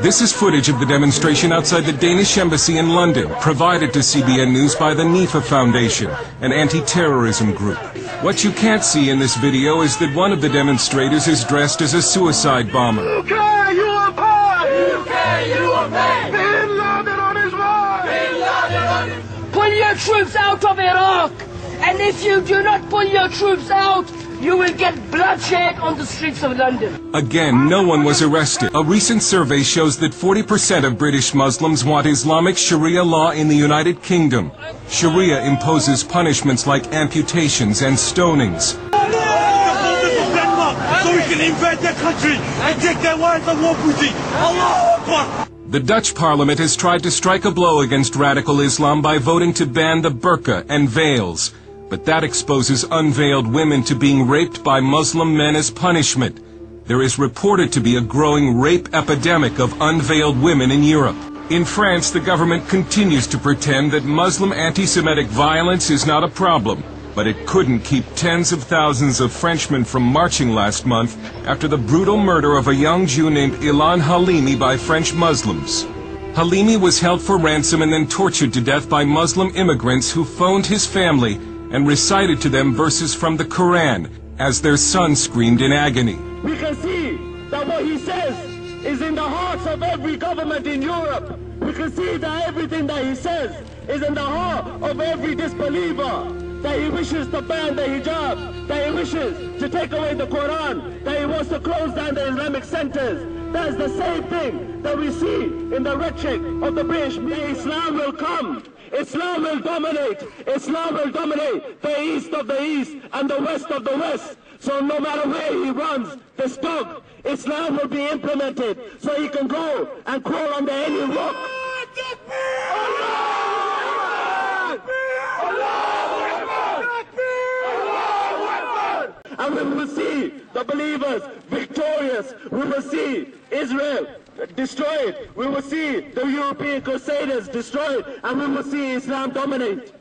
This is footage of the demonstration outside the Danish embassy in London, provided to CBN News by the NIFA Foundation, an anti-terrorism group. What you can't see in this video is that one of the demonstrators is dressed as a suicide bomber. UK, you are paid! UK, you are paid! Bin Laden on his way! Bin Laden on his way! Pull your troops out of Iraq! And if you do not pull your troops out, you will get bloodshed on the streets of London. Again, no one was arrested. A recent survey shows that 40% of British Muslims want Islamic Sharia law in the United Kingdom. Sharia imposes punishments like amputations and stonings. So we can invade their country and take their wives and war booty. Allahu Akbar! The Dutch parliament has tried to strike a blow against radical Islam by voting to ban the burqa and veils. But that exposes unveiled women to being raped by Muslim men as punishment. There is reported to be a growing rape epidemic of unveiled women in Europe. In France, the government continues to pretend that Muslim anti-Semitic violence is not a problem. But it couldn't keep tens of thousands of Frenchmen from marching last month after the brutal murder of a young Jew named Ilan Halimi by French Muslims. Halimi was held for ransom and then tortured to death by Muslim immigrants who phoned his family and recited to them verses from the Quran as their son screamed in agony. We can see that what he says is in the hearts of every government in Europe. We can see that everything that he says is in the heart of every disbeliever. That he wishes to ban the hijab, that he wishes to take away the Quran, that he wants to close down the Islamic centers. That is the same thing that we see in the rhetoric of the British. Islam will come. Islam will dominate. Islam will dominate the east of the east and the west of the west. So no matter where he runs this dog, Islam will be implemented so he can go and crawl under any rock. And we will see the believers victorious. We will see Israel destroyed. We will see the European Crusaders destroyed. And we will see Islam dominate.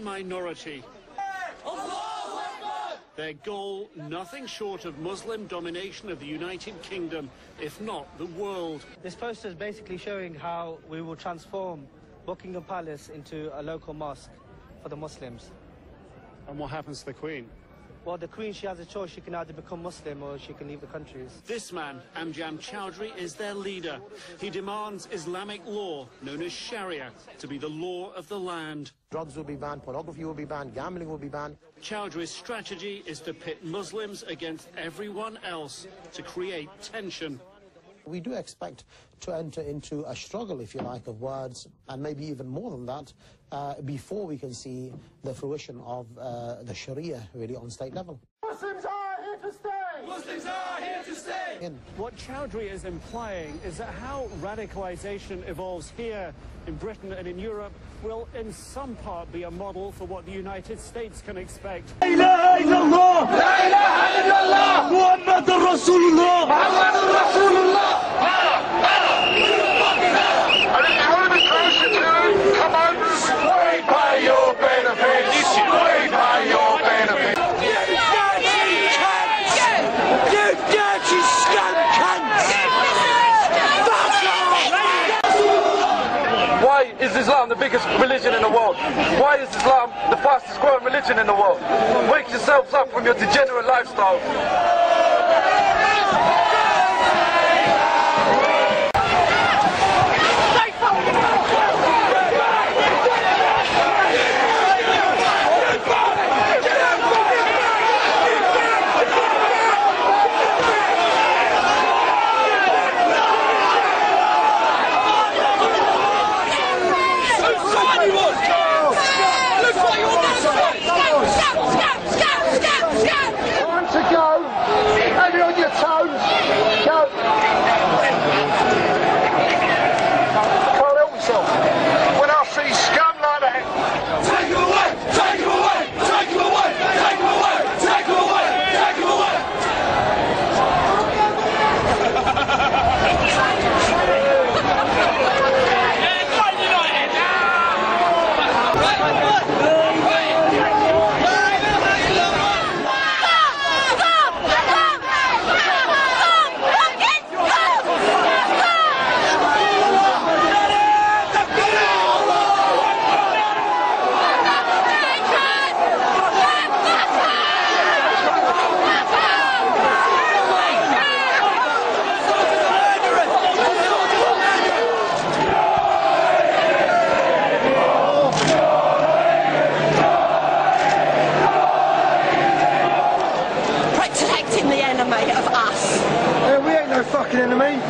Minority. Their goal, nothing short of Muslim domination of the United Kingdom, if not the world. This poster is basically showing how we will transform Buckingham Palace into a local mosque for the Muslims. And what happens to the Queen? Well, the Queen, she has a choice. She can either become Muslim or she can leave the countries. This man, Amjad Chowdhury, is their leader. He demands Islamic law, known as Sharia, to be the law of the land. Drugs will be banned, pornography will be banned, gambling will be banned. Chowdhury's strategy is to pit Muslims against everyone else to create tension. We do expect to enter into a struggle, if you like, of words, and maybe even more than that, before we can see the fruition of the Sharia really on state level. Muslims are here to stay! Muslims are here to stay! What Chowdhury is implying is that how radicalization evolves here in Britain and in Europe will in some part be a model for what the United States can expect. La ilaha illallah! La ilaha illallah! Muhammadur Rasulullah! Muhammadur Rasulullah! And if you want to be closer to commanders, Way by your benefits! Way by your benefits! You dirty scum cunts! Why is Islam the biggest religion in the world? Why is Islam the fastest growing religion in the world? Wake yourselves up from your degenerate lifestyle. to go. enemy of us. We ain't no fucking enemy.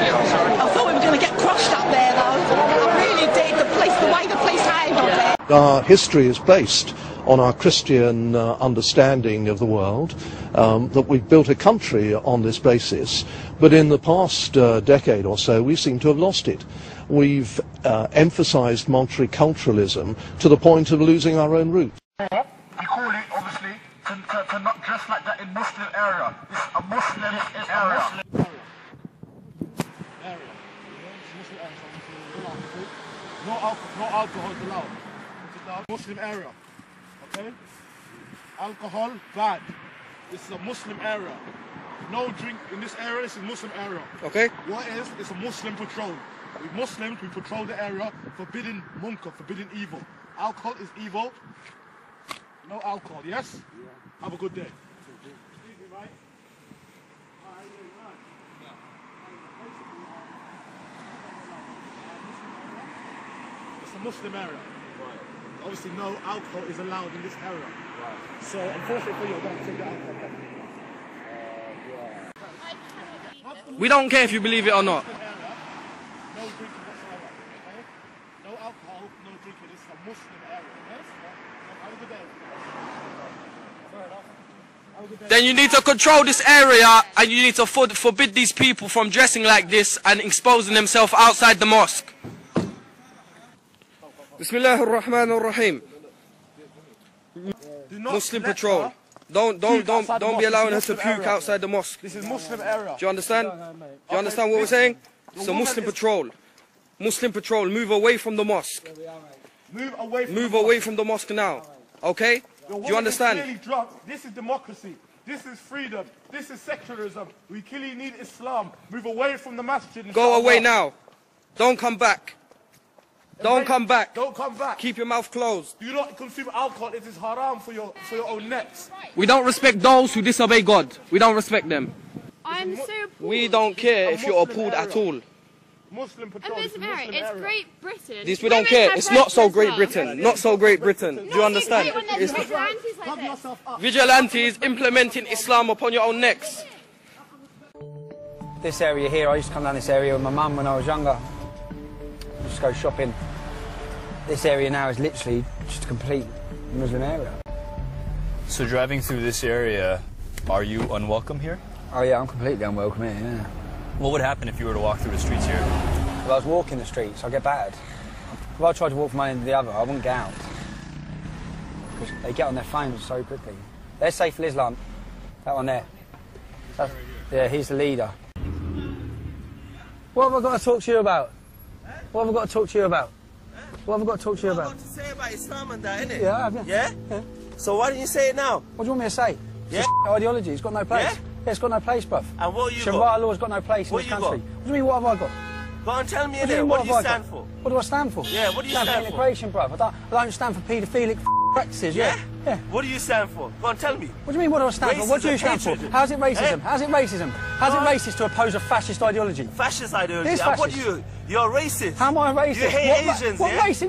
I thought we were going to get crushed up there, though. I really did. The way the police handled it. Our history is based on our Christian understanding of the world, that we've built a country on this basis, but in the past decade or so we seem to have lost it. We've emphasized multiculturalism to the point of losing our own roots. We call it, obviously, to not dress like that in Muslim area. It's a Muslim area. No alcohol is allowed. It's a Muslim area. Okay? Alcohol, bad. This is a Muslim area. No drink in this area. This is a Muslim area. Okay. What is? It's a Muslim patrol. We Muslims, we patrol the area, forbidding munkar, forbidding evil. Alcohol is evil. No alcohol, yes? Yeah. Have a good day. Right? It's a Muslim area. Right. Obviously, no alcohol is allowed in this area. Right. So, unfortunately for you, I'm going to take the alcohol back. We don't care if you believe it or not. No drinking whatsoever. Okay? No alcohol, no drinking. This is a Muslim area. Yes? Have a good day. Then you need to control this area, and you need to forbid these people from dressing like this and exposing themselves outside the mosque. Bismillah ar-Rahman ar-Rahim. Muslim patrol. Don't be allowing her to puke outside the mosque. This is Muslim area. Do you understand? Do you understand what we're saying? It's a Muslim patrol. Muslim patrol, move away from the mosque. Move away from the mosque now. Okay? Do you understand? This is democracy. This is freedom. This is secularism. We clearly need Islam. Move away from the masjid. Go away now. Don't come back. Don't come back. Don't come back. Keep your mouth closed. Do not consume alcohol. It is haram for your own necks. We don't respect those who disobey God. We don't respect them. I'm so appalled. We don't care if you're appalled at all. Muslim patrol. A Muslim area. It's Great Britain. This we don't care. It's not so Great Britain. Not so Great Britain. Do you understand? It's vigilantes like this. Vigilantes implementing Islam upon your own necks. This area here, I used to come down this area with my mum when I was younger. Just go shopping. This area now is literally just a complete Muslim area. So driving through this area, are you unwelcome here? Oh yeah, I'm completely unwelcome here, yeah. What would happen if you were to walk through the streets here? If I was walking the streets, I'd get battered. If I tried to walk from one end to the other, I wouldn't get out. Because they get on their phones so quickly. There's Saif al-Islam, that one there. Yeah, he's the leader. What have I got to talk to you about? What have I got to talk to you about? What have I got to talk to you about? What have to say about Islam and that, innit? Yeah, I have, yeah. Yeah? So why didn't you say it now? What do you want me to say? Yeah? It's ideology, it's got no place. Yeah? Yeah, it's got no place, bruv. And what you Sharia got? law's got no place in this country. Got? What do you mean, what have I got? Go on, tell me, What what do you stand for? What do I stand for? Yeah, what do you stand for? Integration, bruv. I don't stand for paedophilic practices, yeah? Yeah. What do you stand for? Go on, tell me. What do you mean, what do I stand for? What do you stand for? How's it racism? How's it racism? How's it racist to oppose a fascist ideology? Fascist ideology? It is And what fascist. You're racist. How am I racist? You hate Asians, what yeah? race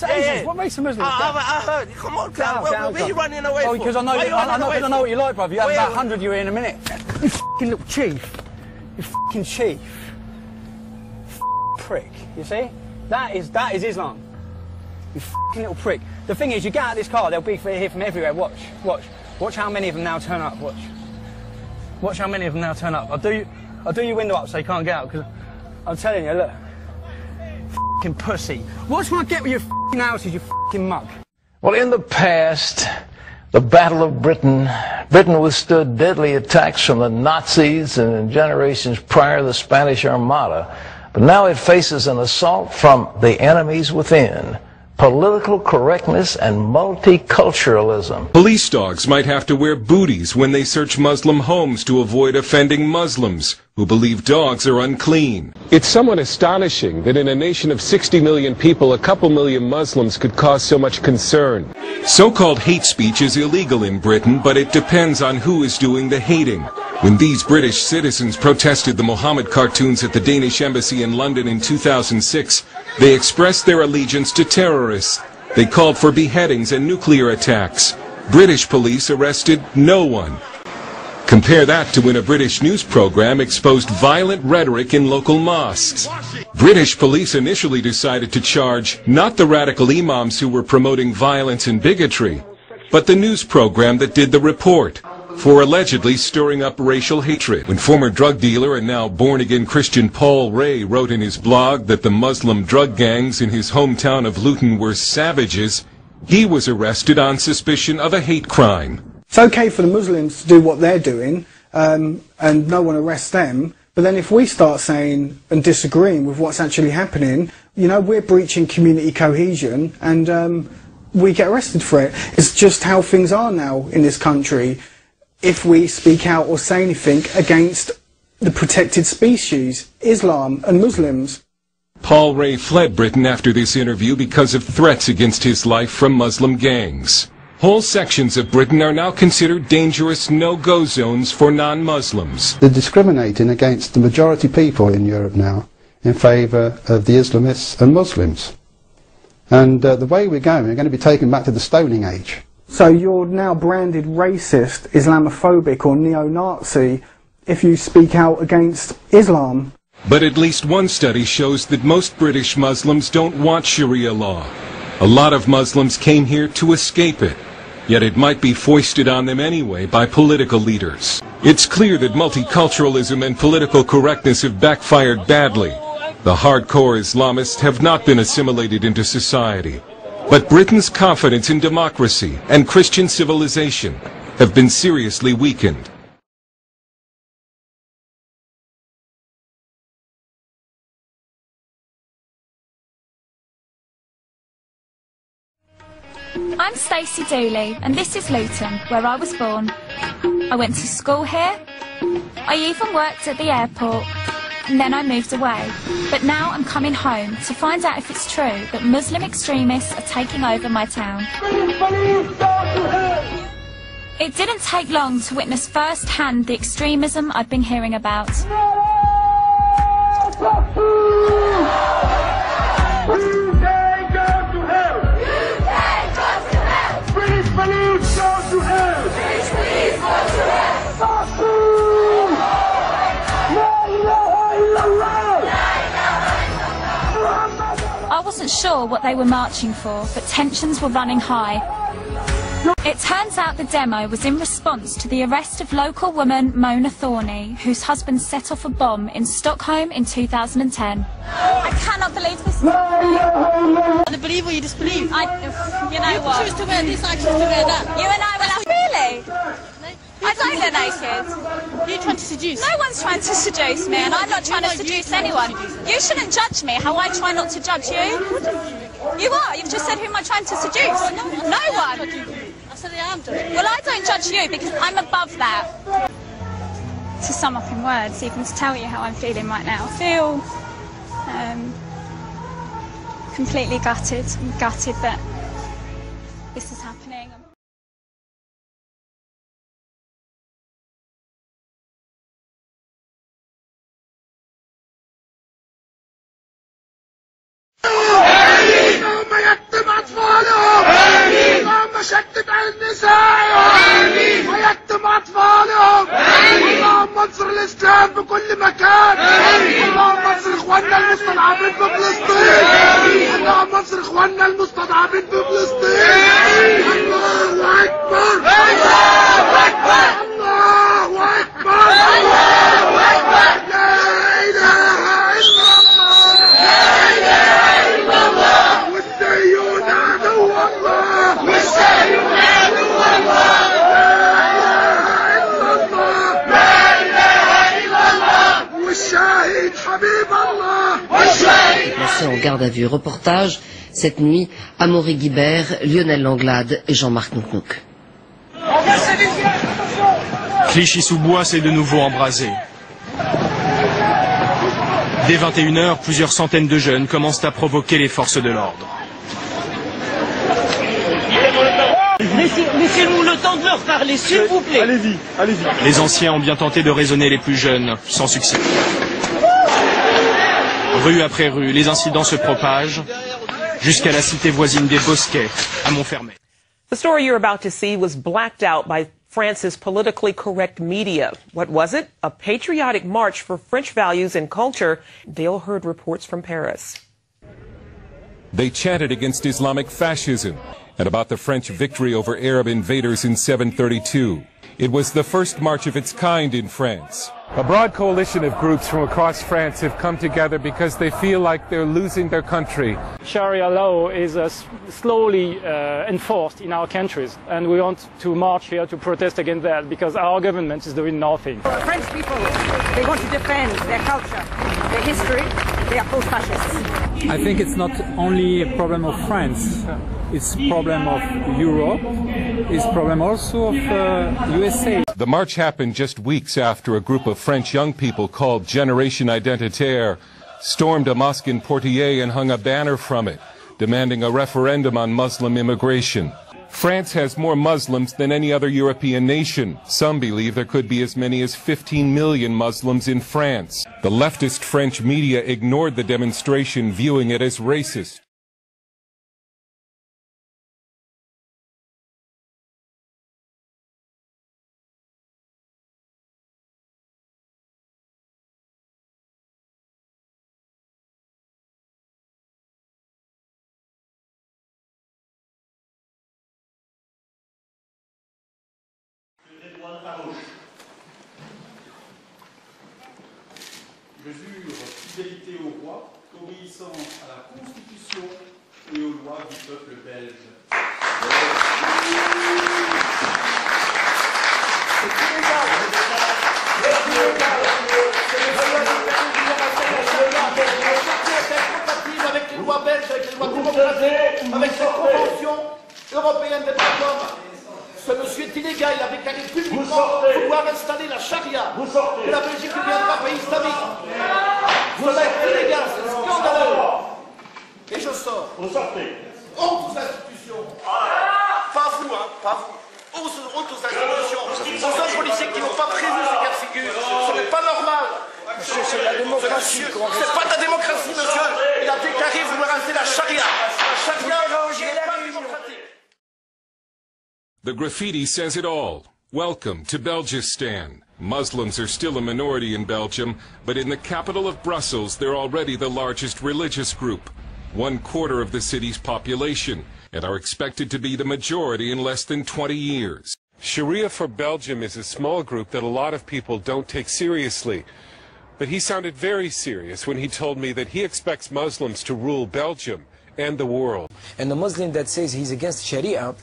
are Asians? What race are Muslims? I heard. Come on, Clown. Where are you running away from? Oh, because I know what you like, bruv. You have about 100 you in a minute. You fucking little chief. You fucking chief. Prick. You see? That is Islam. You fucking little prick. The thing is, you get out of this car, they'll be here from everywhere. Watch how many of them now turn up. Watch how many of them now turn up. I'll do your window up so you can't get out, because I'm telling you, look. Fucking pussy. Watch what I get with your fucking houses, you fucking muck. Well, in the past, the Battle of Britain withstood deadly attacks from the Nazis, and in generations prior, the Spanish Armada. But now it faces an assault from the enemies within. Political correctness and multiculturalism. Police dogs might have to wear booties when they search Muslim homes to avoid offending Muslims who believe dogs are unclean. It's somewhat astonishing that in a nation of 60 million people, a couple million Muslims could cause so much concern. So-called hate speech is illegal in Britain, but it depends on who is doing the hating. When these British citizens protested the Mohammed cartoons at the Danish embassy in London in 2006, they expressed their allegiance to terrorists. They called for beheadings and nuclear attacks. British police arrested no one. Compare that to when a British news program exposed violent rhetoric in local mosques. British police initially decided to charge not the radical imams who were promoting violence and bigotry, but the news program that did the report, for allegedly stirring up racial hatred. When former drug dealer and now born-again Christian Paul Ray wrote in his blog that the Muslim drug gangs in his hometown of Luton were savages, he was arrested on suspicion of a hate crime. It's okay for the Muslims to do what they're doing, and no one arrests them, but then if we start saying and disagreeing with what's actually happening, you know, we're breaching community cohesion, and we get arrested for it. It's just how things are now in this country. If we speak out or say anything against the protected species, Islam and Muslims. Paul Ray fled Britain after this interview because of threats against his life from Muslim gangs. Whole sections of Britain are now considered dangerous no-go zones for non-Muslims. They're discriminating against the majority people in Europe now in favour of the Islamists and Muslims. And the way we're going to be taken back to the Stoning Age. So you're now branded racist, Islamophobic or neo-Nazi if you speak out against Islam. But at least one study shows that most British Muslims don't want Sharia law. A lot of Muslims came here to escape it, yet it might be foisted on them anyway by political leaders. It's clear that multiculturalism and political correctness have backfired badly. The hardcore Islamists have not been assimilated into society. But Britain's confidence in democracy and Christian civilization have been seriously weakened. I'm Stacey Dooley, and this is Luton, where I was born. I went to school here. I even worked at the airport. And then I moved away. But now I'm coming home to find out if it's true that Muslim extremists are taking over my town. It didn't take long to witness firsthand the extremism I'd been hearing about. I wasn't sure what they were marching for, but tensions were running high. It turns out the demo was in response to the arrest of local woman Mona Thorney, whose husband set off a bomb in Stockholm in 2010. I cannot believe this. Either believe or you disbelieve. You know what? You choose to wear this, I choose to wear that. You and I will have... Really? I don't look naked. You're trying to seduce. No one's trying to seduce me, and I'm not trying to seduce anyone. You shouldn't judge me how I try not to judge you. You are. You've just said who am I trying to seduce? No one. I said I am judging. Well, I don't judge you because I'm above that. To sum up in words, even to tell you how I'm feeling right now, I feel completely gutted. I'm gutted that this is happening. اللهم يتم أطفالهم اللهم شتت على نسائهم ويتم أطفالهم اللهم انصر الإسلام بكل مكان اللهم انصر إخواننا المستضعفين في فلسطين اللهم انصر إخواننا المستضعفين في فلسطين الله أكبر الله أكبر الله أكبر الله أكبر لا إله إلا الله لا إله إلا الله والسيون عدو الله والسيون عدو الله لا إله إلا الله لا إله إلا الله والشاهد حبيب الله والشاهد. Placés en garde à vue. Reportage cette nuit à Maury-Guibert, Lionel Langlade et Jean-Marc Nouknouk. Clichy-sous-Bois s'est de nouveau embrasé. Dès 21h, plusieurs centaines de jeunes commencent à provoquer les forces de l'ordre. Laissez-nous le temps de leur parler, s'il vous plaît. Allez-y, allez-y. Les anciens ont bien tenté de raisonner les plus jeunes, sans succès. Rue après rue, les incidents se propagent jusqu'à la cité voisine des Bosquets, à Montfermeil. The story you're about to see was blacked out by France's politically correct media. What was it? A patriotic march for French values and culture. Dale heard reports from Paris. They chanted against Islamic fascism and about the French victory over Arab invaders in 732. It was the first march of its kind in France. A broad coalition of groups from across France have come together because they feel like they're losing their country. Sharia law is slowly enforced in our countries, and we want to march here to protest against that because our government is doing nothing. French people, they want to defend their culture, their history. They are post-fascists. I think it's not only a problem of France. It's a problem of Europe. It's a problem also of USA. The march happened just weeks after a group of French young people called Generation Identitaire stormed a mosque in Poitiers and hung a banner from it, demanding a referendum on Muslim immigration. France has more Muslims than any other European nation. Some believe there could be as many as 15 million Muslims in France. The leftist French media ignored the demonstration, viewing it as racist. Je jure fidélité au roi, obéissance à la Constitution et aux lois du peuple belge. Avec les lois belges, avec les lois démocratiques, avec cette convention européenne des droits de l'homme. Ce monsieur est illégal, il a déclaré publiquement vouloir installer la charia. Et la Belgique deviendra pays islamique. Cela est illégal, c'est scandaleux. Et je sors. Vous sortez. Honte aux institutions. Pas vous, hein, pas vous. Honte aux institutions. Aux hommes politiques qui n'ont pas prévu ces cas de figure. Ce n'est pas normal. C'est la démocratie. C'est pas de la démocratie, monsieur. Il a déclaré vouloir installer la charia. La charia n'est pas démocratique. The graffiti says it all. Welcome to Belgistan. Muslims are still a minority in Belgium, but in the capital of Brussels, they're already the largest religious group, 1/4 of the city's population, and are expected to be the majority in less than 20 years. Sharia for Belgium is a small group that a lot of people don't take seriously. But he sounded very serious when he told me that he expects Muslims to rule Belgium and the world. And the Muslim that says he's against Sharia,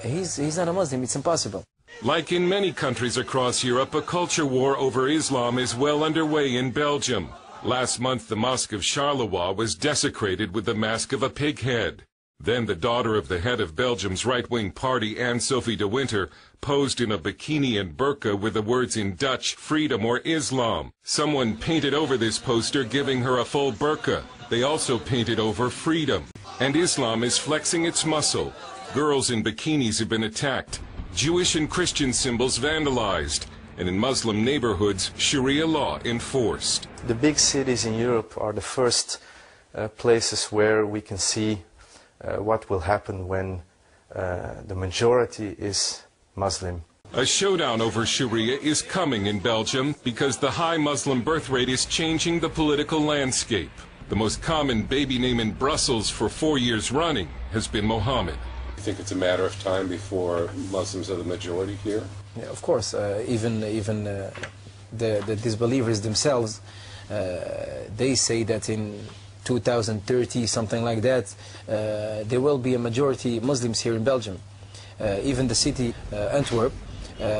he's not a Muslim. It's impossible. Like in many countries across Europe, a culture war over Islam is well underway in Belgium. Last month, the Mosque of Charleroi was desecrated with the mask of a pig head. Then the daughter of the head of Belgium's right-wing party, Anne-Sophie de Winter, posed in a bikini and burqa with the words in Dutch, freedom or Islam. Someone painted over this poster, giving her a full burqa. They also painted over freedom. And Islam is flexing its muscle. Girls in bikinis have been attacked, Jewish and Christian symbols vandalized, and in Muslim neighborhoods, Sharia law enforced. The big cities in Europe are the first places where we can see what will happen when the majority is Muslim. A showdown over Sharia is coming in Belgium because the high Muslim birth rate is changing the political landscape. The most common baby name in Brussels for 4 years running has been Mohammed. You think it's a matter of time before Muslims are the majority here? Yeah, of course, even the disbelievers themselves, they say that in 2030, something like that, there will be a majority Muslims here in Belgium. Even the city, Antwerp,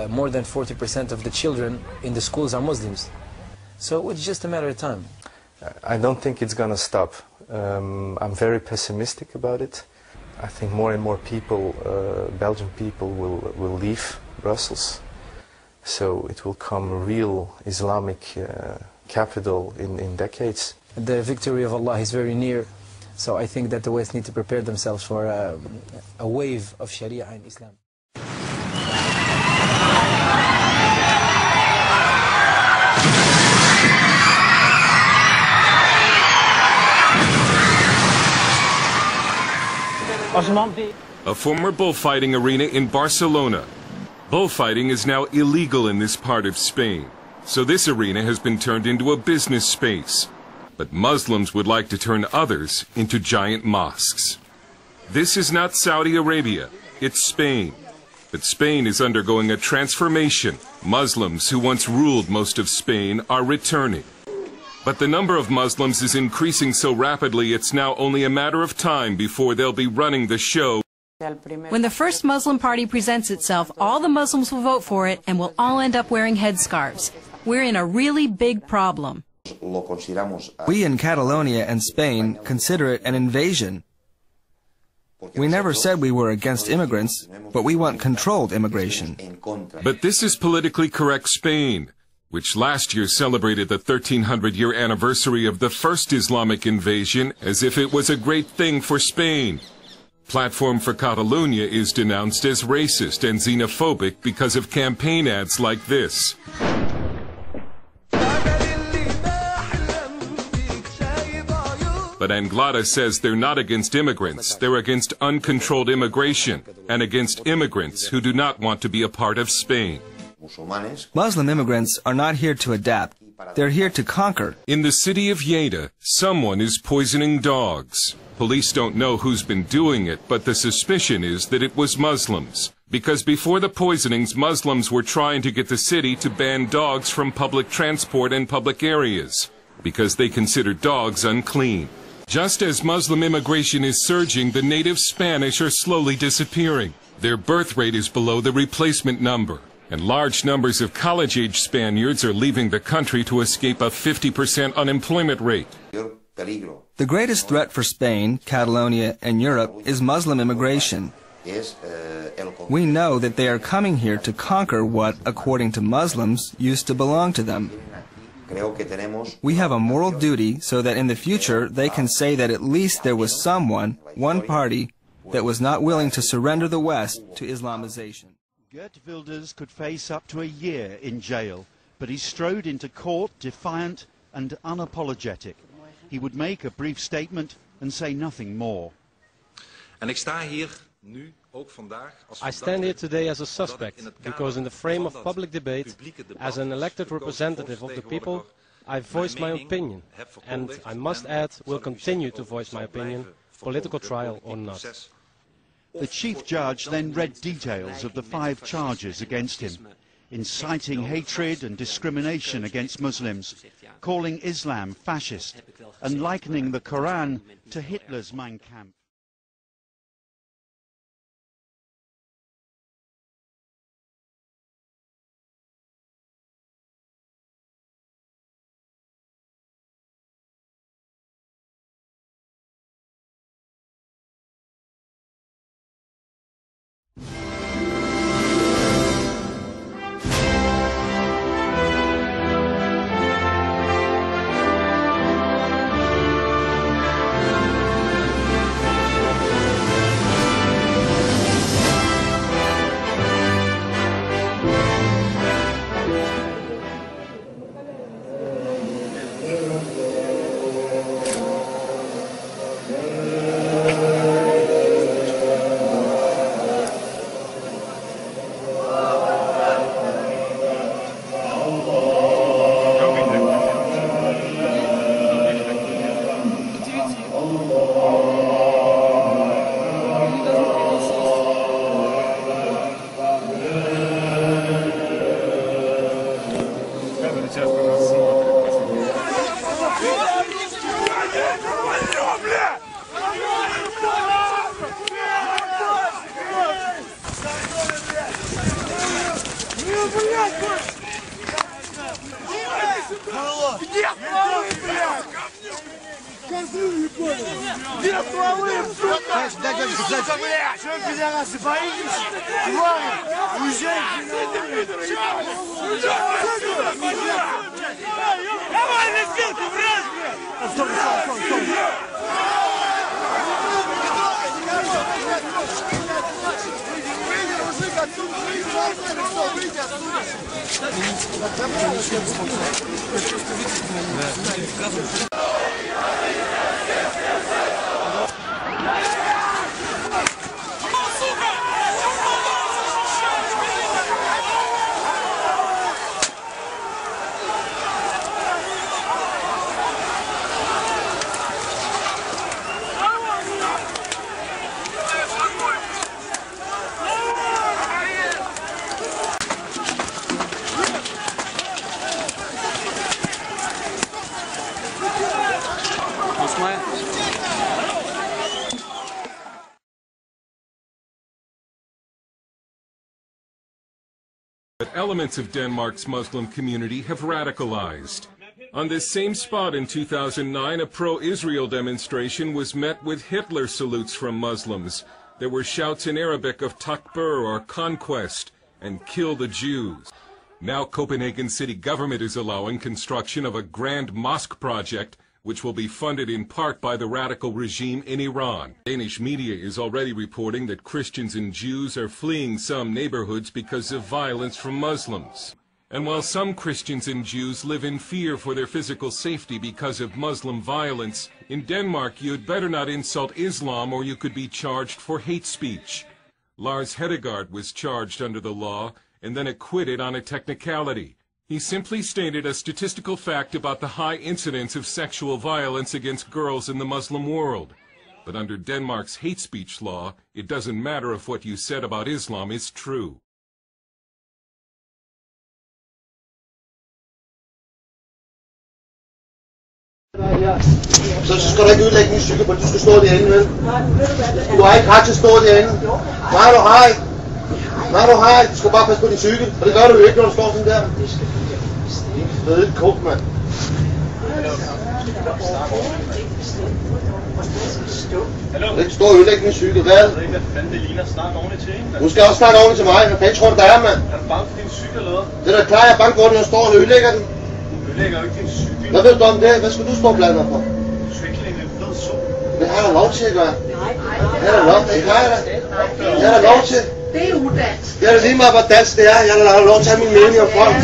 more than 40% of the children in the schools are Muslims. So it's just a matter of time. I don't think it's going to stop. I'm very pessimistic about it. I think more and more people, Belgian people, will leave Brussels. So it will come a real Islamic capital in decades. The victory of Allah is very near. So I think that the West need to prepare themselves for a wave of Sharia in Islam. A former bullfighting arena in Barcelona. Bullfighting is now illegal in this part of Spain, so this arena has been turned into a business space. But Muslims would like to turn others into giant mosques. This is not Saudi Arabia, it's Spain. But Spain is undergoing a transformation. Muslims who once ruled most of Spain are returning. But the number of Muslims is increasing so rapidly it's now only a matter of time before they'll be running the show. When the first Muslim party presents itself, all the Muslims will vote for it and we'll all end up wearing headscarves. We're in a really big problem. We in Catalonia and Spain consider it an invasion. We never said we were against immigrants, but we want controlled immigration. But this is politically correct Spain, which last year celebrated the 1300-year anniversary of the first Islamic invasion as if it was a great thing for Spain. Platform for Catalonia is denounced as racist and xenophobic because of campaign ads like this. But Anglada says they're not against immigrants, they're against uncontrolled immigration, and against immigrants who do not want to be a part of Spain. Muslim immigrants are not here to adapt, they're here to conquer. In the city of Lleida, someone is poisoning dogs. Police don't know who's been doing it, but the suspicion is that it was Muslims. Because before the poisonings, Muslims were trying to get the city to ban dogs from public transport and public areas, because they consider dogs unclean. Just as Muslim immigration is surging, the native Spanish are slowly disappearing. Their birth rate is below the replacement number, and large numbers of college-age Spaniards are leaving the country to escape a 50% unemployment rate. The greatest threat for Spain, Catalonia, and Europe is Muslim immigration. We know that they are coming here to conquer what, according to Muslims, used to belong to them. We have a moral duty so that in the future they can say that at least there was someone, one party, that was not willing to surrender the West to Islamization. Geert Wilders could face up to a year in jail, but he strode into court defiant and unapologetic. He would make a brief statement and say nothing more. I stand here today as a suspect because in the frame of public debate, as an elected representative of the people, I voiced my opinion, and I must add, will continue to voice my opinion, political trial or not. The chief judge then read details of the 5 charges against him, inciting hatred and discrimination against Muslims, calling Islam fascist, and likening the Quran to Hitler's Mein Kampf. elements of Denmark's Muslim community have radicalized. On this same spot in 2009, a pro-Israel demonstration was met with Hitler salutes from Muslims. There were shouts in Arabic of takbir, or conquest, and kill the Jews. Now Copenhagen city government is allowing construction of a grand mosque project which will be funded in part by the radical regime in Iran. Danish media is already reporting that Christians and Jews are fleeing some neighborhoods because of violence from Muslims. And while some Christians and Jews live in fear for their physical safety because of Muslim violence, in Denmark you'd better not insult Islam or you could be charged for hate speech. Lars Hedegaard was charged under the law and then acquitted on a technicality. He simply stated a statistical fact about the high incidence of sexual violence against girls in the Muslim world. But under Denmark's hate speech law, it doesn't matter if what you said about Islam is true. Så skal du ikke udlægge min cykel, du skal stå derinde, vel? Du har ikke ret til at stå derinde. Nej, du har ikke. Nej, du har ikke. Du skal bare passe på din cykel. Og det gør du jo ikke, når du står sådan der. Det er lidt kort, mand. Du ikke stå og ødelægge min cykel, hvad? Du skal også snakke ordentligt til mig. Hvad fanden tror du, der er, mand? Er du bange for din cykel, eller hvad? Det er da klart, jeg er bange for, at jeg står og ødelægger den. Du ødelægger jo ikke din cykel. Hvad ved du om det? Hvad skal du stå og blande dig for? Cykling er blød sol. Det har jeg lov til at gøre. Det har jeg lov til. Det har jeg da. Det har jeg lov til. Det er udansk. Det er da lige meget, hvor dansk det er. Jeg har lov til at have min mening om folk.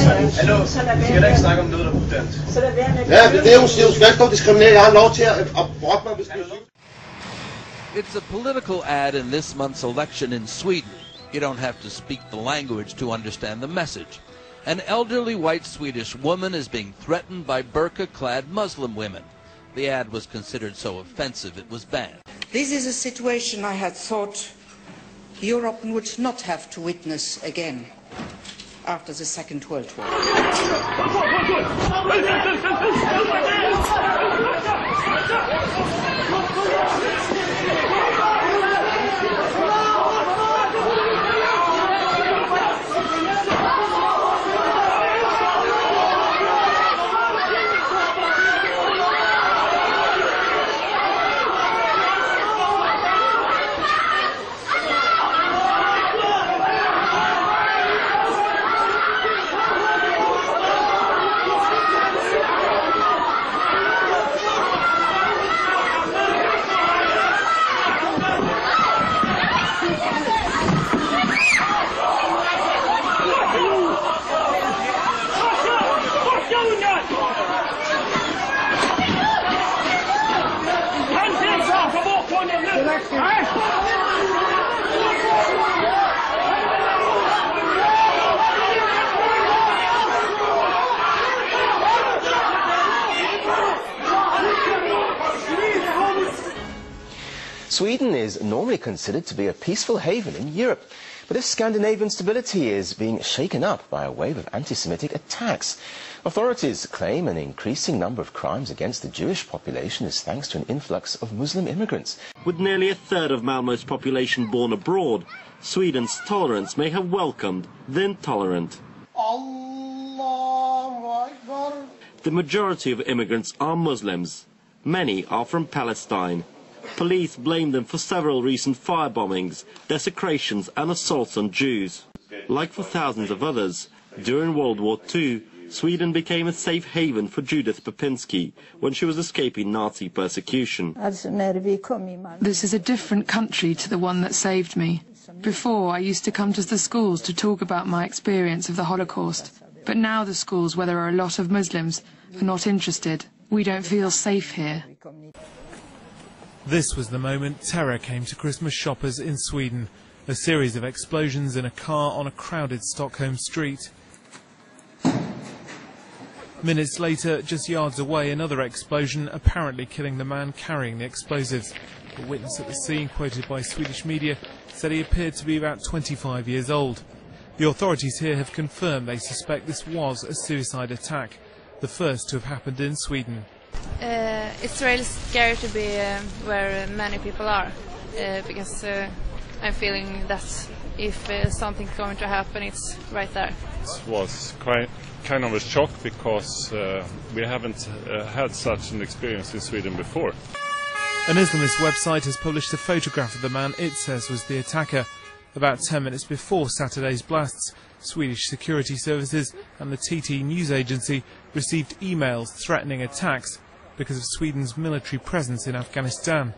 Hallo, vi skal da ikke snakke om noget, der er udansk. Ja, men det er jo siger, du skal ikke stå og diskriminere. Jeg har lov til at brokke mig, hvis det er. It's a political ad in this month's election in Sweden. You don't have to speak the language to understand the message. An elderly white Swedish woman is being threatened by burqa-clad Muslim women. The ad was considered so offensive it was banned. This is a situation I had thought Europe would not have to witness again after the Second World War. Sweden is normally considered to be a peaceful haven in Europe, but this Scandinavian stability is being shaken up by a wave of anti-Semitic attacks. Authorities claim an increasing number of crimes against the Jewish population is thanks to an influx of Muslim immigrants. With nearly a third of Malmö's population born abroad, Sweden's tolerance may have welcomed the intolerant. The majority of immigrants are Muslims. Many are from Palestine. Police blame them for several recent fire bombings, desecrations and assaults on Jews. Like for thousands of others, during World War II, Sweden became a safe haven for Judith Popinski when she was escaping Nazi persecution. This is a different country to the one that saved me. Before, I used to come to the schools to talk about my experience of the Holocaust. But now the schools, where there are a lot of Muslims, are not interested. We don't feel safe here. This was the moment terror came to Christmas shoppers in Sweden. A series of explosions in a car on a crowded Stockholm street. Minutes later, just yards away, another explosion, apparently killing the man carrying the explosives. A witness at the scene, quoted by Swedish media, said he appeared to be about 25 years old. The authorities here have confirmed they suspect this was a suicide attack, the first to have happened in Sweden. It's really scary to be where many people are, because I'm feeling that if something's going to happen, it's right there. It was kind of a shock because we haven't had such an experience in Sweden before. An Islamist website has published a photograph of the man it says was the attacker. About 10 minutes before Saturday's blasts, Swedish security services and the TT news agency received emails threatening attacks because of Sweden's military presence in Afghanistan.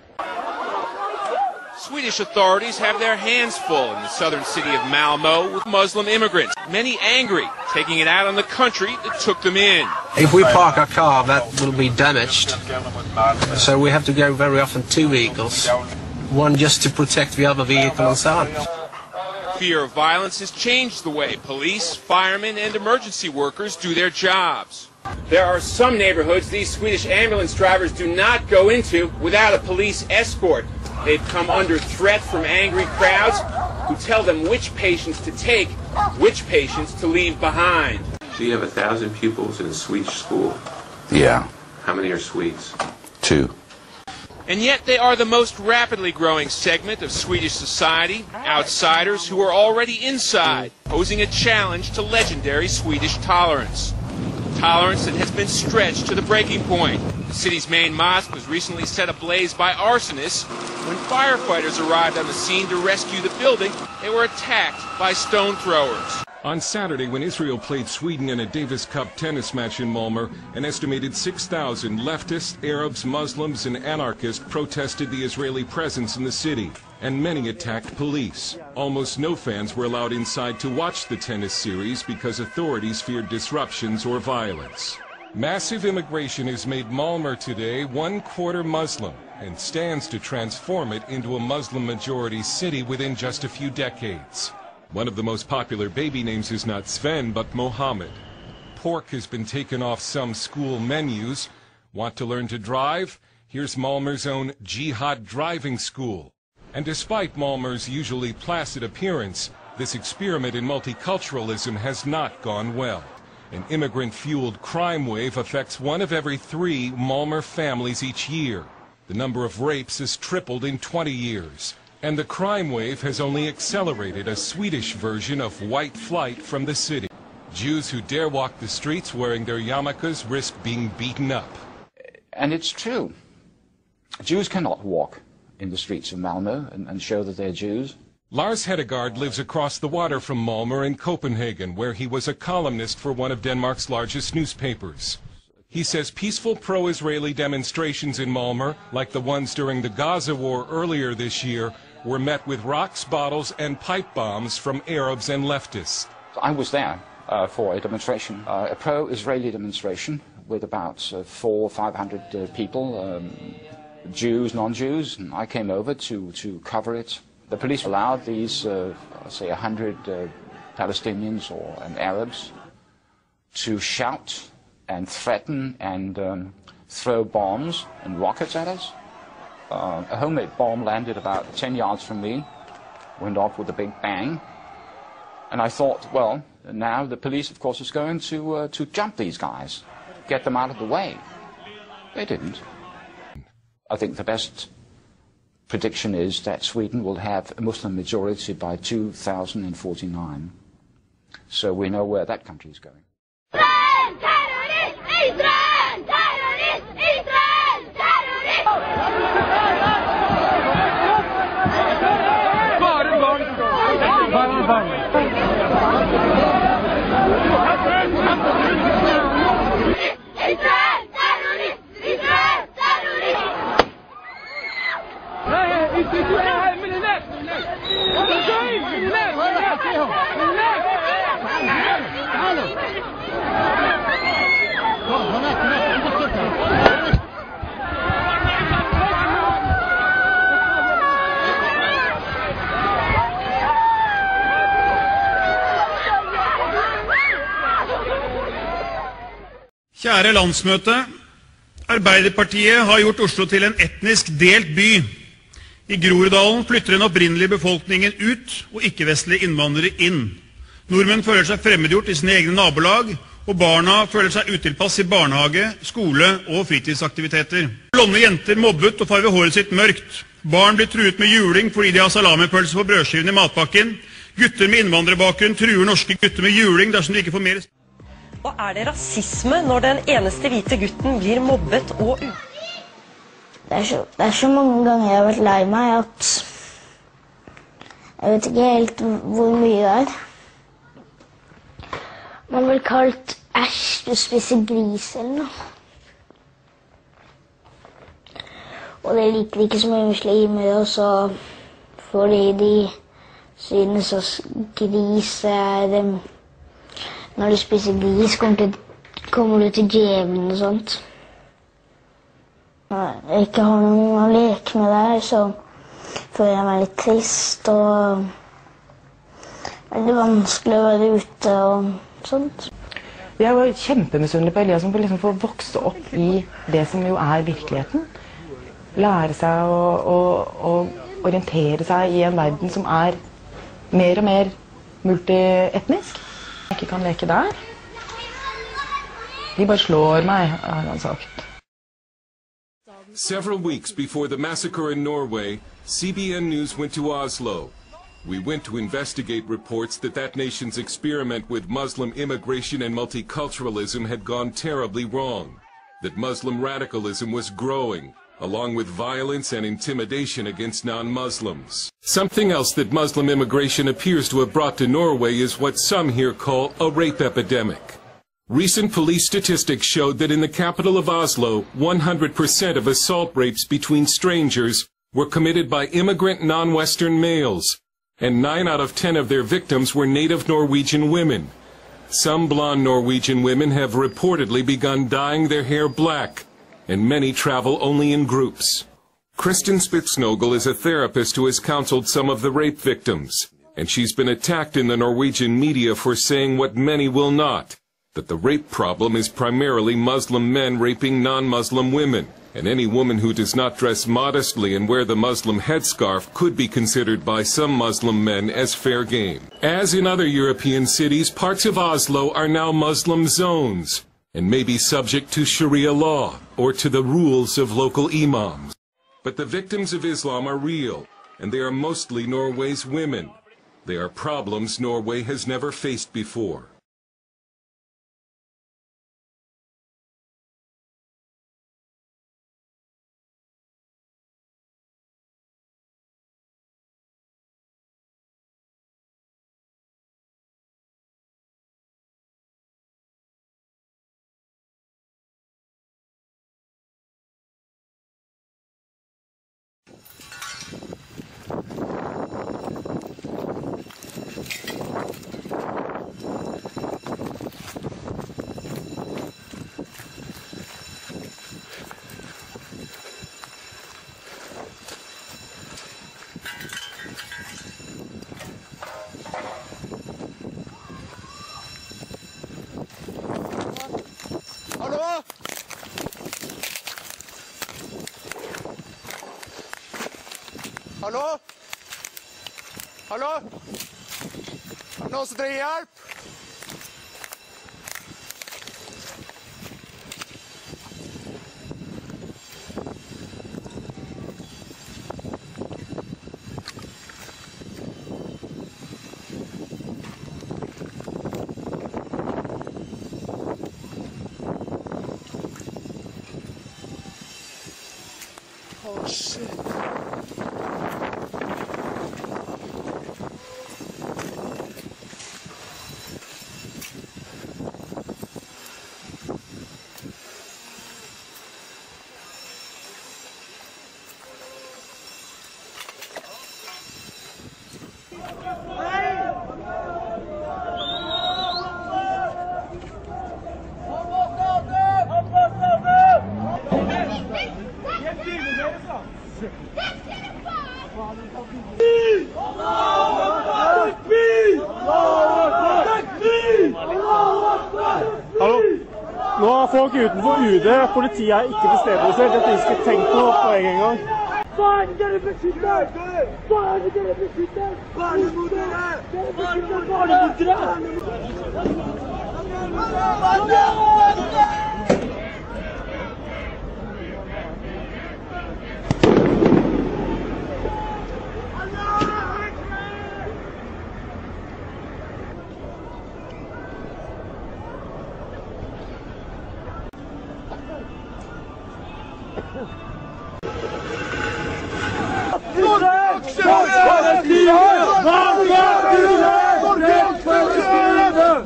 Swedish authorities have their hands full in the southern city of Malmö with Muslim immigrants, many angry, taking it out on the country that took them in. If we park our car, that will be damaged. So we have to go very often 2 vehicles, one just to protect the other vehicle and so on. Fear of violence has changed the way police, firemen, and emergency workers do their jobs. There are some neighborhoods these Swedish ambulance drivers do not go into without a police escort. They've come under threat from angry crowds who tell them which patients to take, which patients to leave behind. Do you have 1,000 pupils in a Swedish school? Yeah. How many are Swedes? 2. And yet they are the most rapidly growing segment of Swedish society, outsiders who are already inside, posing a challenge to legendary Swedish tolerance. Tolerance that has been stretched to the breaking point. The city's main mosque was recently set ablaze by arsonists. When firefighters arrived on the scene to rescue the building, they were attacked by stone throwers. On Saturday, when Israel played Sweden in a Davis Cup tennis match in Malmö, an estimated 6,000 leftists, Arabs, Muslims, and anarchists protested the Israeli presence in the city, and many attacked police. Almost no fans were allowed inside to watch the tennis series because authorities feared disruptions or violence. Massive immigration has made Malmö today 1/4 Muslim and stands to transform it into a Muslim-majority city within just a few decades. One of the most popular baby names is not Sven, but Mohammed. Pork has been taken off some school menus. Want to learn to drive? Here's Malmö's own Jihad Driving School. And despite Malmö's usually placid appearance, this experiment in multiculturalism has not gone well. An immigrant-fueled crime wave affects 1 of every 3 Malmö families each year. The number of rapes has tripled in 20 years. And the crime wave has only accelerated a Swedish version of white flight from the city. Jews who dare walk the streets wearing their yarmulkes risk being beaten up. And it's true. Jews cannot walk in the streets of Malmö and show that they're Jews. Lars Hedegaard lives across the water from Malmö in Copenhagen, where he was a columnist for one of Denmark's largest newspapers. He says peaceful pro-Israeli demonstrations in Malmö, like the ones during the Gaza war earlier this year, were met with rocks, bottles, and pipe bombs from Arabs and leftists. I was there for a demonstration, a pro-Israeli demonstration with about 400 or 500 people, Jews, non-Jews, and I came over to cover it. The police allowed these, say, 100 Palestinians and Arabs to shout and threaten and throw bombs and rockets at us. A homemade bomb landed about 10 yards from me, went off with a big bang, and I thought, well, now the police, of course, is going to jump these guys, get them out of the way. They didn't. I think the best prediction is that Sweden will have a Muslim majority by 2049. So we know where that country is going. Kjære landsmøte, Arbeiderpartiet har gjort Oslo til en etnisk delt by. I Groruddalen flytter den opprinnelige befolkningen ut og ikke-vestlige innvandrere inn. Nordmenn føler seg fremmedgjort i sine egne nabolag, og barna føler seg utilpass i barnehage, skole og fritidsaktiviteter. Blonde jenter mobbet og farver håret sitt mørkt. Barn blir truet med juling fordi de har salamipølse på brødskiven i matpakken. Gutter med innvandrerbakgrunn truer norske gutter med juling dersom de ikke får mer. Og det rasisme når den eneste hvite gutten blir mobbet og Det er så mange ganger jeg har vært lei meg at jeg vet ikke helt hvor mye det er. Man har vel kalt æsj, du spiser gris eller noe. Og det liker ikke så mye muslimer også, fordi de synes at gris er når du spiser gris, kommer du til djevelen og sånt. Når jeg ikke har noen å leke med der, så føler jeg meg litt trist og veldig vanskelig å være ute og sånt. Jeg var kjempemisunnelig på Elias som liksom får vokse opp i det som jo er virkeligheten. Lære seg å orientere seg i en verden som er mer og mer multietnisk. Jeg ikke kan leke der. De bare slår meg, har han sagt. Several weeks before the massacre in Norway, CBN News went to Oslo. We went to investigate reports that that nation's experiment with Muslim immigration and multiculturalism had gone terribly wrong, that Muslim radicalism was growing, along with violence and intimidation against non-Muslims. Something else that Muslim immigration appears to have brought to Norway is what some here call a rape epidemic. Recent police statistics showed that in the capital of Oslo, 100% of assault rapes between strangers were committed by immigrant non-Western males, and 9 out of 10 of their victims were native Norwegian women. Some blonde Norwegian women have reportedly begun dyeing their hair black, and many travel only in groups. Kristen Spitsnogel is a therapist who has counseled some of the rape victims, and she's been attacked in the Norwegian media for saying what many will not, that the rape problem is primarily Muslim men raping non-Muslim women, and any woman who does not dress modestly and wear the Muslim headscarf could be considered by some Muslim men as fair game. As in other European cities, parts of Oslo are now Muslim zones, and may be subject to Sharia law or to the rules of local imams. But the victims of Islam are real, and they are mostly Norway's women. They are problems Norway has never faced before. Hallo? Hallo? Er det noen som trenger hjelp? Oh, shit. Hallo? Nå har folk utenfor UD, politiet er ikke til stede hos dere, de skal tenke på poenget en gang. Hva er det dere beskytter? Hva er det dere beskytter? Barnemordere! Dere beskytter barnemordere!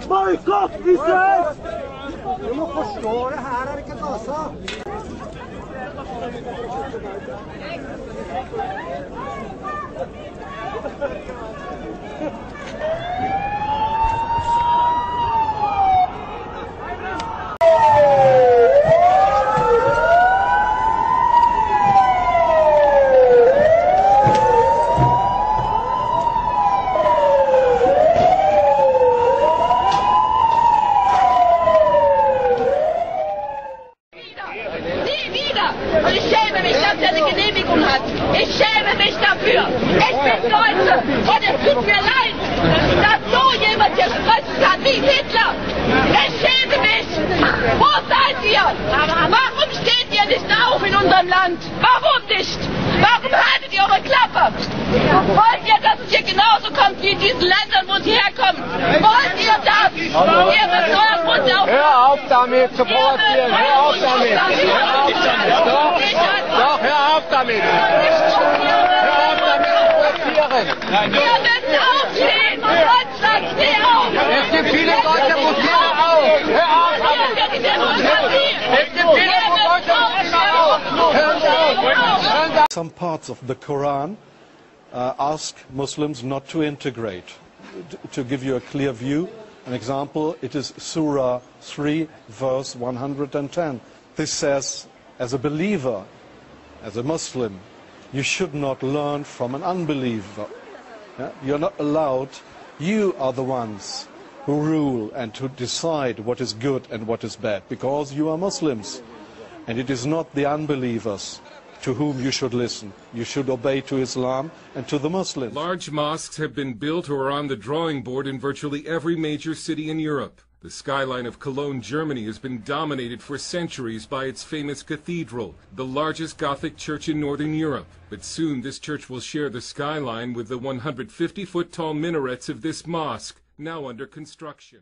Boykott Israel! Du må forstå det, her er ikke Gaza. Ich schäme mich dafür. Ich bin Deutsche und es tut mir leid, dass so jemand gesprochen hat wie Hitler. Ich schäme mich. Wo seid ihr? Warum steht ihr nicht auf in unserem Land? Warum nicht? Warum haltet ihr eure Klappe? Wollt ihr, dass es hier genauso kommt wie in diesen Ländern, wo sie herkommen? Wollt ihr das? Ihr müsst euren Mund aufmachen. Hör auf damit zu provozieren. Hör auf damit. Doch, hör auf damit. Hör auf damit zu provozieren. Ihr müsst aufstehen. Deutschland, steh auf. Es gibt viele Deutsche, wo stehen auf. Hör auf damit. Es gibt viele Deutsche, wo stehen auf. Hören Sie auf. Some parts of the Quran ask Muslims not to integrate. To give you a clear view, an example, it is Surah 3, verse 110. This says, as a believer, as a Muslim, you should not learn from an unbeliever. You're not allowed. You are the ones who rule and to decide what is good and what is bad, because you are Muslims. And it is not the unbelievers to whom you should listen. You should obey to Islam and to the Muslims. Large mosques have been built or are on the drawing board in virtually every major city in Europe. The skyline of Cologne, Germany has been dominated for centuries by its famous cathedral, the largest Gothic church in Northern Europe. But soon this church will share the skyline with the 150-foot tall minarets of this mosque, now under construction.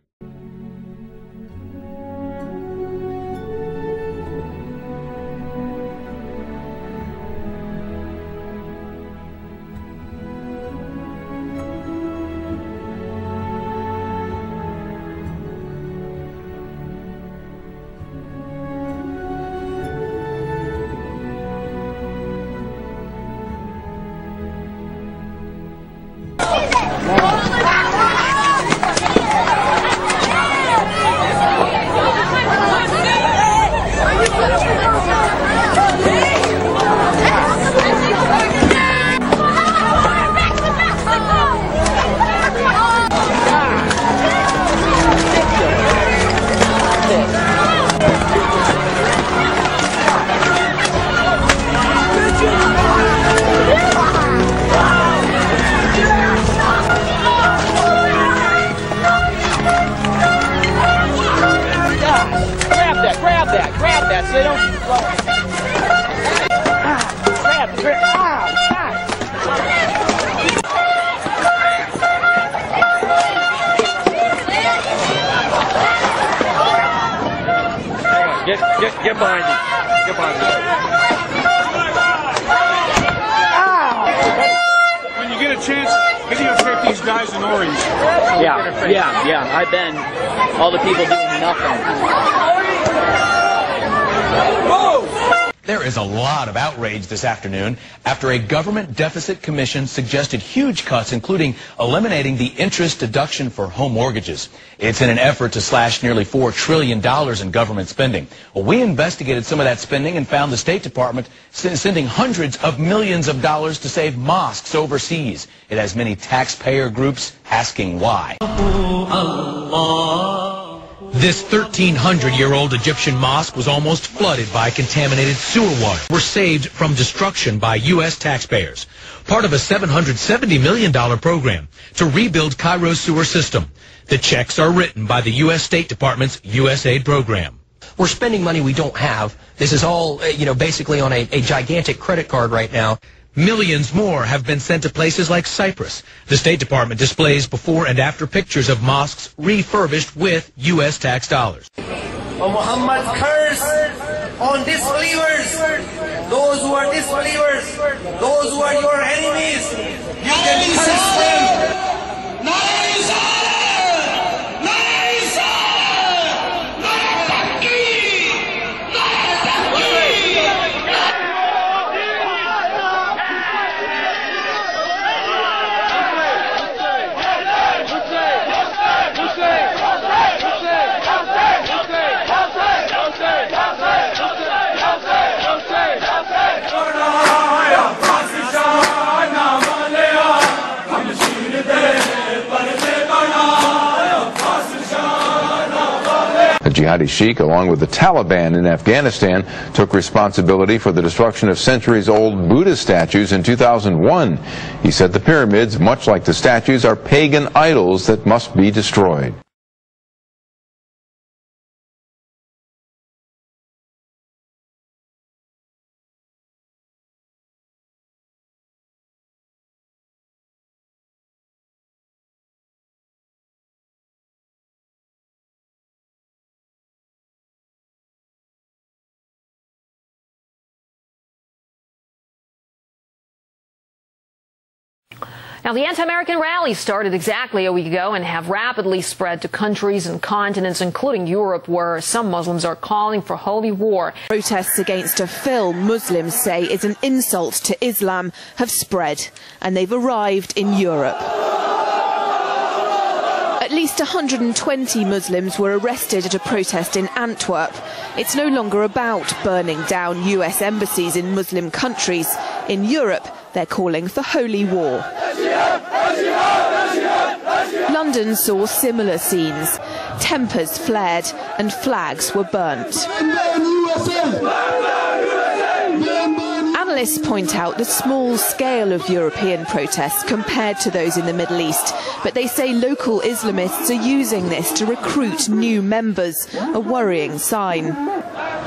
Grab that so they don't throw it. Grab. Get behind me. Get behind me. When you get a chance, videotape these guys in orange. Yeah. I've been all the people doing nothing. There is a lot of outrage this afternoon after a government deficit commission suggested huge cuts, including eliminating the interest deduction for home mortgages. It's in an effort to slash nearly $4 trillion in government spending. Well, we investigated some of that spending and found the State Department sending hundreds of millions of dollars to save mosques overseas. It has many taxpayer groups asking why. This 1,300-year-old Egyptian mosque was almost flooded by contaminated sewer water. Were saved from destruction by U.S. taxpayers. Part of a $770 million program to rebuild Cairo's sewer system. The checks are written by the U.S. State Department's USAID program. We're spending money we don't have. This is all, basically on a gigantic credit card right now. Millions more have been sent to places like Cyprus. The State Department displays before and after pictures of mosques refurbished with U.S. tax dollars. Muhammad's curse on disbelievers, those who are disbelievers, those who are your enemies. You can curse them. The jihadi sheikh, along with the Taliban in Afghanistan, took responsibility for the destruction of centuries-old Buddhist statues in 2001. He said the pyramids, much like the statues, are pagan idols that must be destroyed. Now, the anti-American rallies started exactly a week ago and have rapidly spread to countries and continents, including Europe, where some Muslims are calling for holy war. Protests against a film Muslims say is an insult to Islam have spread, and they've arrived in Europe. At least 120 Muslims were arrested at a protest in Antwerp. It's no longer about burning down US embassies in Muslim countries. In Europe, they're calling for holy war. London saw similar scenes. Tempers flared and flags were burnt. Analysts point out the small scale of European protests compared to those in the Middle East, but they say local Islamists are using this to recruit new members, a worrying sign.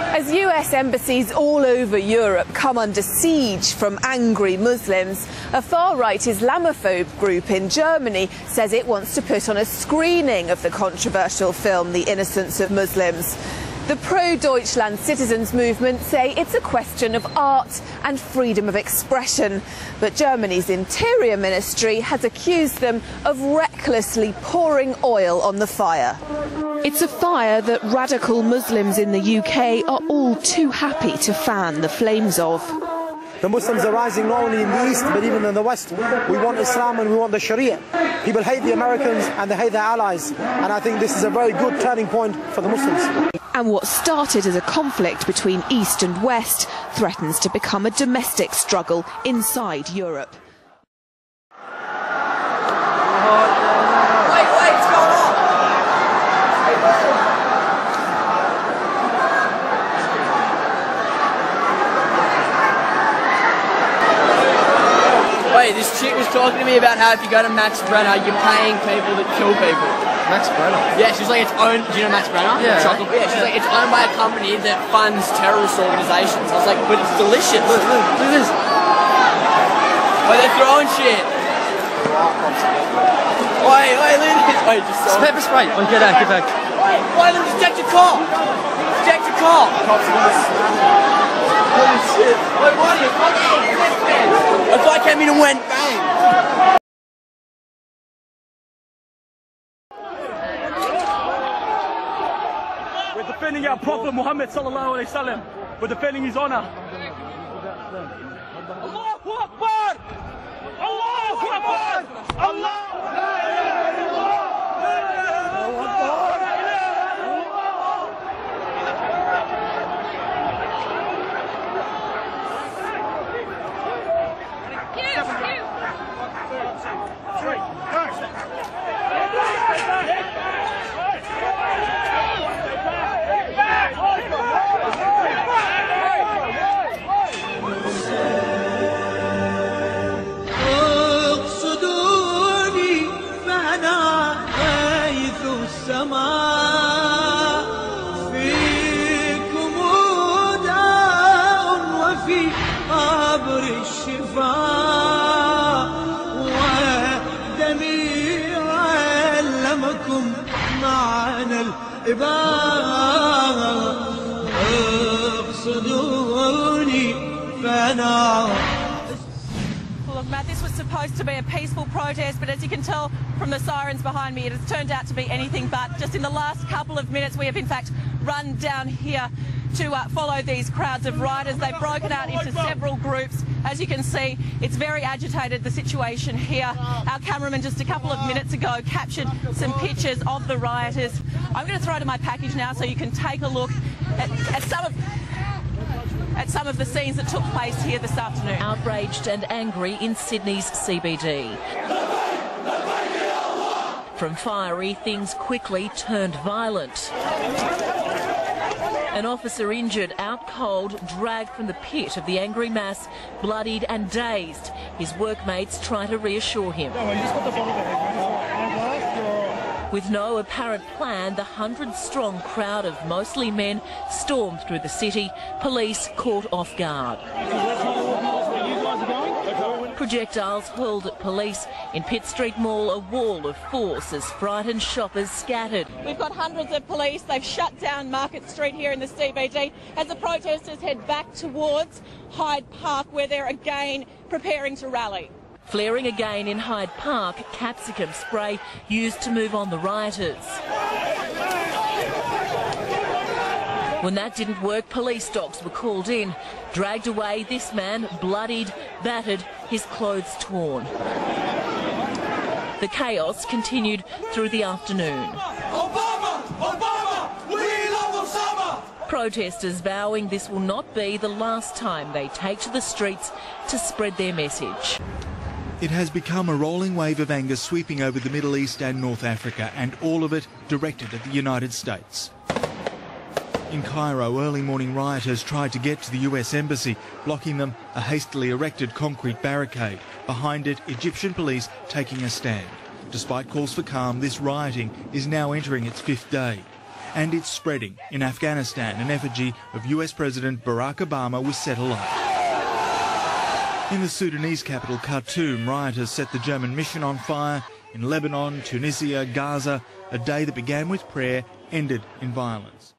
As US embassies all over Europe come under siege from angry Muslims, a far-right Islamophobe group in Germany says it wants to put on a screening of the controversial film The Innocence of Muslims. The pro-Deutschland citizens movement say it's a question of art and freedom of expression, but Germany's Interior Ministry has accused them of recklessly pouring oil on the fire. It's a fire that radical Muslims in the UK are all too happy to fan the flames of. The Muslims are rising not only in the East but even in the West. We want Islam and we want the Sharia. People hate the Americans and they hate their allies, and I think this is a very good turning point for the Muslims. And what started as a conflict between East and West threatens to become a domestic struggle inside Europe. Wait, this chick was talking to me about how if you go to Max Brenner, you're paying people that kill people. Max Brenner? Yeah, she's like, it's owned, do you know Max Brenner? Yeah. Yeah, she's like, it's owned by a company that funds terrorist organisations. I was like, but it's delicious. Look at this. Oh, they're throwing shit. Wait, look at this. Wait, just it's pepper spray. Oh, get back. Why don't you eject your car? Eject your car. Cops are gonna snap. Holy shit. Wait, what are you fucking? That's why I came in and went bang. We're defending our Prophet Muhammad sallallahu alaihi wasallam. We're defending his honor. Allahu Akbar! Allahu Akbar! Allahu Well, look, Matt, this was supposed to be a peaceful protest, but as you can tell from the sirens behind me, it has turned out to be anything but. Just in the last couple of minutes, we have in fact run down here to follow these crowds of rioters. They've broken out into several groups. As you can see, it's very agitated, the situation here. Our cameraman just a couple of minutes ago captured some pictures of the rioters. I'm going to throw to my package now so you can take a look at some of the scenes that took place here this afternoon. Outraged and angry in Sydney's CBD. From fiery, things quickly turned violent. An officer injured, out cold, dragged from the pit of the angry mass, bloodied and dazed. His workmates try to reassure him. With no apparent plan, the 100-strong crowd of mostly men stormed through the city, police caught off guard. Projectiles hurled at police. In Pitt Street Mall, a wall of force as frightened shoppers scattered. We've got hundreds of police. They've shut down Market Street here in the CBD as the protesters head back towards Hyde Park, where they're again preparing to rally. Flaring again in Hyde Park, capsicum spray used to move on the rioters. When that didn't work, police dogs were called in. Dragged away, this man, bloodied, battered, his clothes torn. The chaos continued through the afternoon. Obama! Obama! We love Osama! Protesters vowing this will not be the last time they take to the streets to spread their message. It has become a rolling wave of anger sweeping over the Middle East and North Africa, and all of it directed at the United States. In Cairo, early morning rioters tried to get to the US Embassy, blocking them a hastily erected concrete barricade. Behind it, Egyptian police taking a stand. Despite calls for calm, this rioting is now entering its 5th day. And it's spreading. In Afghanistan, an effigy of US President Barack Obama was set alight. In the Sudanese capital, Khartoum, rioters set the German mission on fire. In Lebanon, Tunisia, Gaza, a day that began with prayer ended in violence.